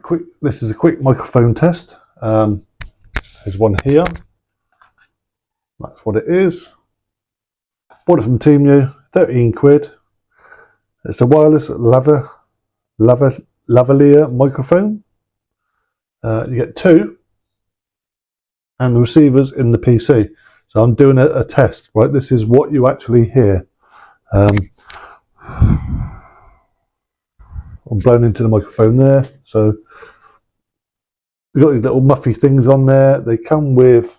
quick. This is a quick microphone test. There's one here. That's what it is. Bought it from Temu, 13 quid. It's a wireless lavalier microphone. You get two, and the receivers in the PC. So I'm doing a test, right? This is what you actually hear. I'm blowing into the microphone there. So you've got these little muffy things on there. They come with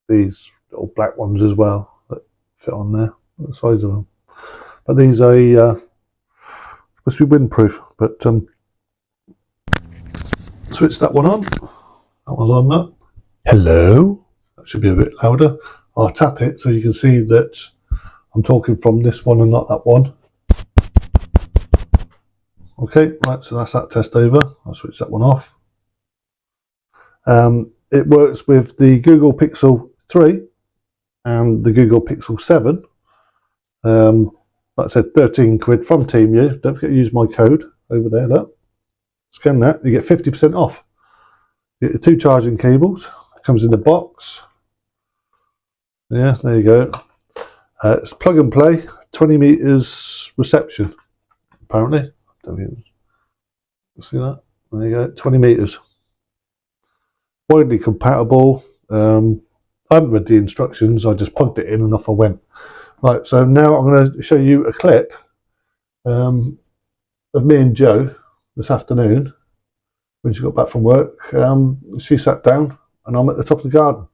these little black ones as well that fit on there, the size of them. But these are supposed to be windproof. But switch that one on. That one's on that. Hello. That should be a bit louder. I'll tap it so you can see that I'm talking from this one and not that one. Okay, right, so that's that test over. I'll switch that one off. It works with the Google Pixel 3 and the Google Pixel 7. Like I said, 13 quid from Temu. Don't forget to use my code over there. Look. Scan that, you get 50% off. You get the two charging cables. It comes in the box. Yeah, there you go. It's plug and play, 20 meters reception, apparently. See that? There you go, 20 meters. Widely compatible. I haven't read the instructions, I just plugged it in and off I went. Right, so now I'm going to show you a clip of me and Jo this afternoon when she got back from work. She sat down and I'm at the top of the garden,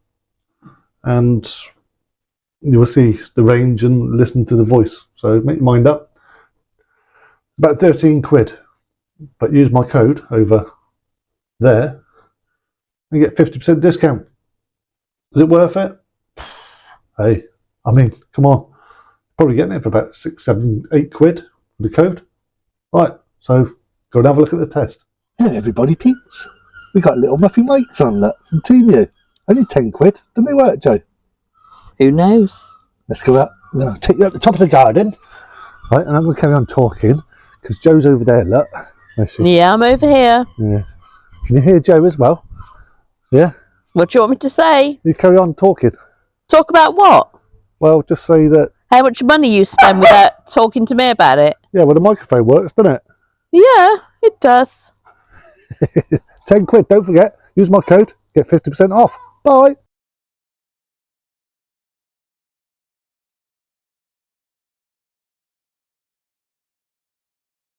and you will see the range and listen to the voice. So make your mind up. About 13 quid, but use my code over there and get 50% discount. Is it worth it? Hey, I mean, come on. Probably getting it for about 6, 7, 8 quid with the code. Right, so go and have a look at the test. Hello everybody peeps. We got little muffy mics on that from Temu. Only 10 quid. Don't they work, Jo? Who knows? Let's go up. I'm going to take you up the top of the garden. Right, and I'm going to carry on talking because Jo's over there, look. Yeah, I'm over here. Yeah. Can you hear Jo as well? Yeah? What do you want me to say? You carry on talking. Talk about what? Well, just say that... How much money you spend without talking to me about it? Yeah, well, the microphone works, doesn't it? Yeah, it does. 10 quid, don't forget. Use my code, get 50% off. Bye.